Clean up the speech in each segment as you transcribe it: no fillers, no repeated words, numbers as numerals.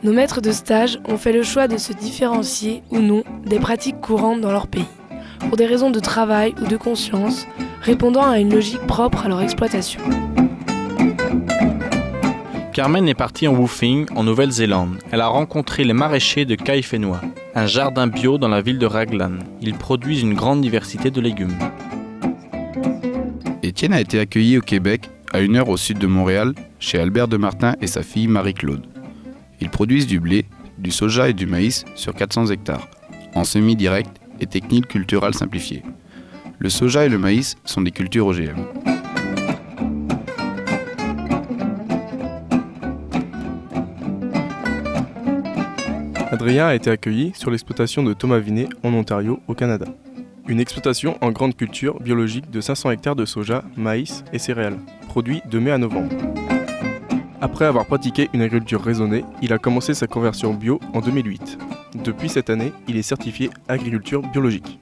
Nos maîtres de stage ont fait le choix de se différencier ou non des pratiques courantes dans leur pays, pour des raisons de travail ou de conscience, répondant à une logique propre à leur exploitation. Carmen est partie en woofing en Nouvelle-Zélande. Elle a rencontré les maraîchers de Kaifenua, un jardin bio dans la ville de Raglan. Ils produisent une grande diversité de légumes. Étienne a été accueilli au Québec, à 1 heure au sud de Montréal, chez Albert Demartin et sa fille Marie-Claude. Ils produisent du blé, du soja et du maïs sur 400 hectares, en semi-direct et technique culturale simplifiée. Le soja et le maïs sont des cultures OGM. Adrien a été accueilli sur l'exploitation de Thomas Vinet en Ontario, au Canada. Une exploitation en grande culture biologique de 500 hectares de soja, maïs et céréales, produits de mai à novembre. Après avoir pratiqué une agriculture raisonnée, il a commencé sa conversion bio en 2008. Depuis cette année, il est certifié agriculture biologique.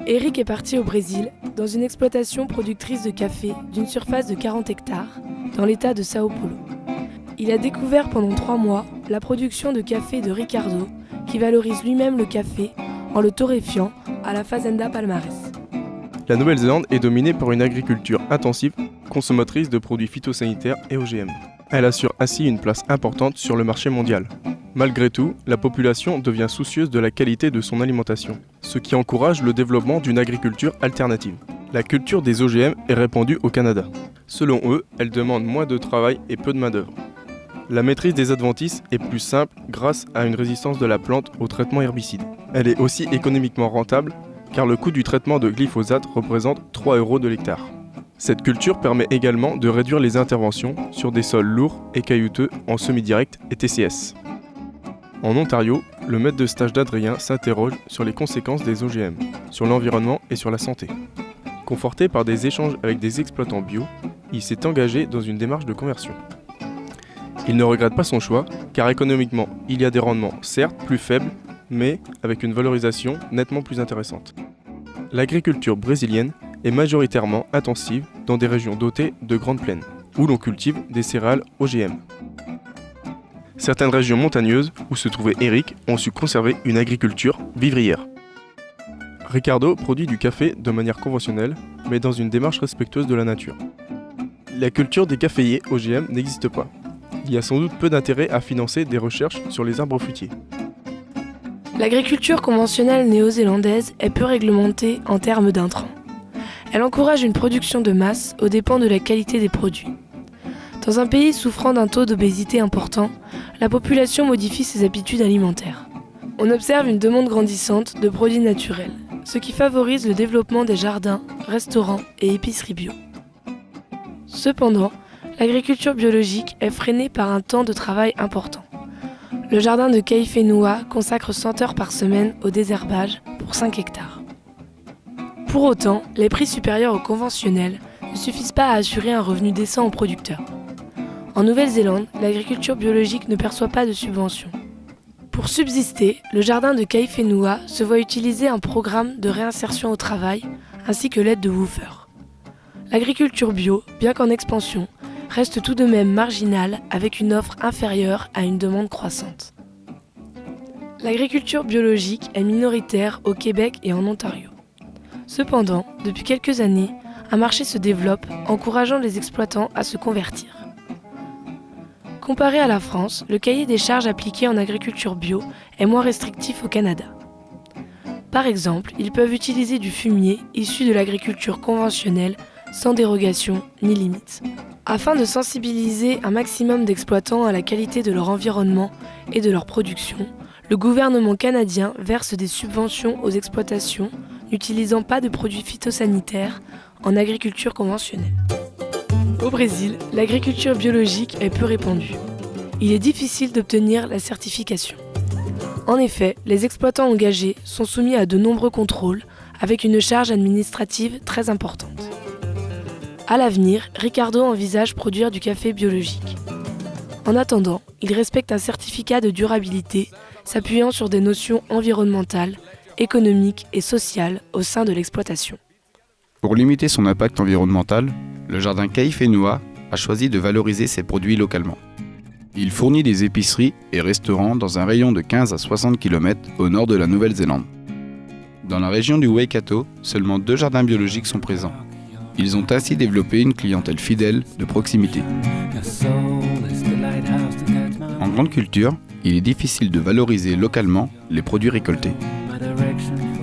Eric est parti au Brésil, dans une exploitation productrice de café d'une surface de 40 hectares, dans l'état de Sao Paulo. Il a découvert pendant 3 mois la production de café de Ricardo, qui valorise lui-même le café en le torréfiant à la Fazenda Palmares. La Nouvelle-Zélande est dominée par une agriculture intensive, consommatrice de produits phytosanitaires et OGM. Elle assure ainsi une place importante sur le marché mondial. Malgré tout, la population devient soucieuse de la qualité de son alimentation, ce qui encourage le développement d'une agriculture alternative. La culture des OGM est répandue au Canada. Selon eux, elle demande moins de travail et peu de main-d'œuvre. La maîtrise des adventices est plus simple grâce à une résistance de la plante au traitement herbicide. Elle est aussi économiquement rentable car le coût du traitement de glyphosate représente 3 € de l'hectare. Cette culture permet également de réduire les interventions sur des sols lourds et caillouteux en semi-direct et TCS. En Ontario, le maître de stage d'Adrien s'interroge sur les conséquences des OGM, sur l'environnement et sur la santé. Conforté par des échanges avec des exploitants bio, il s'est engagé dans une démarche de conversion. Il ne regrette pas son choix, car économiquement, il y a des rendements certes plus faibles, mais avec une valorisation nettement plus intéressante. L'agriculture brésilienne est majoritairement intensive dans des régions dotées de grandes plaines, où l'on cultive des céréales OGM. Certaines régions montagneuses, où se trouvait Eric, ont su conserver une agriculture vivrière. Ricardo produit du café de manière conventionnelle, mais dans une démarche respectueuse de la nature. La culture des caféiers OGM n'existe pas. Il y a sans doute peu d'intérêt à financer des recherches sur les arbres fruitiers. L'agriculture conventionnelle néo-zélandaise est peu réglementée en termes d'intrants. Elle encourage une production de masse aux dépens de la qualité des produits. Dans un pays souffrant d'un taux d'obésité important, la population modifie ses habitudes alimentaires. On observe une demande grandissante de produits naturels, ce qui favorise le développement des jardins, restaurants et épiceries bio. Cependant, l'agriculture biologique est freinée par un temps de travail important. Le jardin de Kaifenua consacre 100 heures par semaine au désherbage pour 5 hectares. Pour autant, les prix supérieurs aux conventionnels ne suffisent pas à assurer un revenu décent aux producteurs. En Nouvelle-Zélande, l'agriculture biologique ne perçoit pas de subventions. Pour subsister, le jardin de Kaifenua se voit utiliser un programme de réinsertion au travail ainsi que l'aide de woofers. L'agriculture bio, bien qu'en expansion, reste tout de même marginale avec une offre inférieure à une demande croissante. L'agriculture biologique est minoritaire au Québec et en Ontario. Cependant, depuis quelques années, un marché se développe, encourageant les exploitants à se convertir. Comparé à la France, le cahier des charges appliqué en agriculture bio est moins restrictif au Canada. Par exemple, ils peuvent utiliser du fumier issu de l'agriculture conventionnelle sans dérogation ni limite. Afin de sensibiliser un maximum d'exploitants à la qualité de leur environnement et de leur production, le gouvernement canadien verse des subventions aux exploitations n'utilisant pas de produits phytosanitaires en agriculture conventionnelle. Au Brésil, l'agriculture biologique est peu répandue. Il est difficile d'obtenir la certification. En effet, les exploitants engagés sont soumis à de nombreux contrôles avec une charge administrative très importante. À l'avenir, Ricardo envisage produire du café biologique. En attendant, il respecte un certificat de durabilité s'appuyant sur des notions environnementales, économiques et sociales au sein de l'exploitation. Pour limiter son impact environnemental, le jardin Kaifenua a choisi de valoriser ses produits localement. Il fournit des épiceries et restaurants dans un rayon de 15 à 60 km au nord de la Nouvelle-Zélande. Dans la région du Waikato, seulement 2 jardins biologiques sont présents. Ils ont ainsi développé une clientèle fidèle de proximité. En grande culture, il est difficile de valoriser localement les produits récoltés.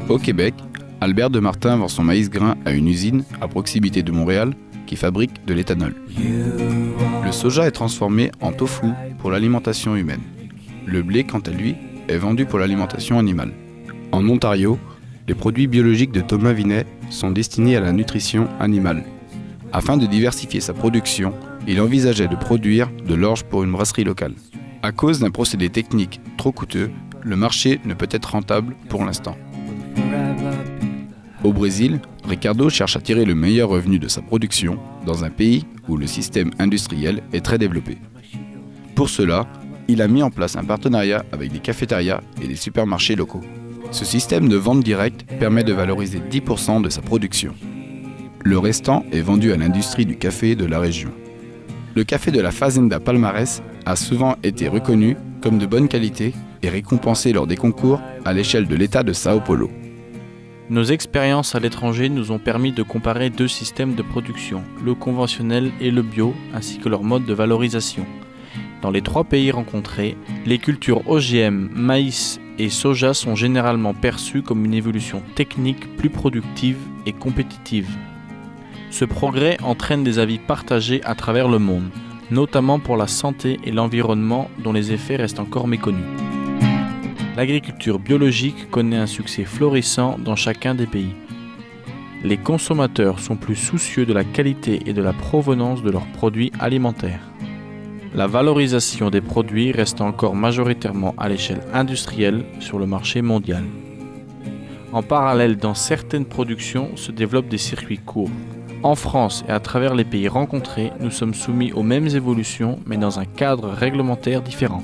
Au Québec, Albert de Martin vend son maïs grain à une usine à proximité de Montréal qui fabrique de l'éthanol. Le soja est transformé en tofu pour l'alimentation humaine. Le blé, quant à lui, est vendu pour l'alimentation animale. En Ontario, les produits biologiques de Thomas Vinet sont destinés à la nutrition animale. Afin de diversifier sa production, il envisageait de produire de l'orge pour une brasserie locale. À cause d'un procédé technique trop coûteux, le marché ne peut être rentable pour l'instant. Au Brésil, Ricardo cherche à tirer le meilleur revenu de sa production dans un pays où le système industriel est très développé. Pour cela, il a mis en place un partenariat avec des cafétérias et des supermarchés locaux. Ce système de vente directe permet de valoriser 10% de sa production. Le restant est vendu à l'industrie du café de la région. Le café de la Fazenda Palmares a souvent été reconnu comme de bonne qualité et récompensé lors des concours à l'échelle de l'État de Sao Paulo. Nos expériences à l'étranger nous ont permis de comparer 2 systèmes de production, le conventionnel et le bio, ainsi que leur mode de valorisation. Dans les 3 pays rencontrés, les cultures OGM, maïs et soja sont généralement perçues comme une évolution technique plus productive et compétitive. Ce progrès entraîne des avis partagés à travers le monde, notamment pour la santé et l'environnement dont les effets restent encore méconnus. L'agriculture biologique connaît un succès florissant dans chacun des pays. Les consommateurs sont plus soucieux de la qualité et de la provenance de leurs produits alimentaires. La valorisation des produits reste encore majoritairement à l'échelle industrielle sur le marché mondial. En parallèle, dans certaines productions se développent des circuits courts. En France et à travers les pays rencontrés, nous sommes soumis aux mêmes évolutions mais dans un cadre réglementaire différent.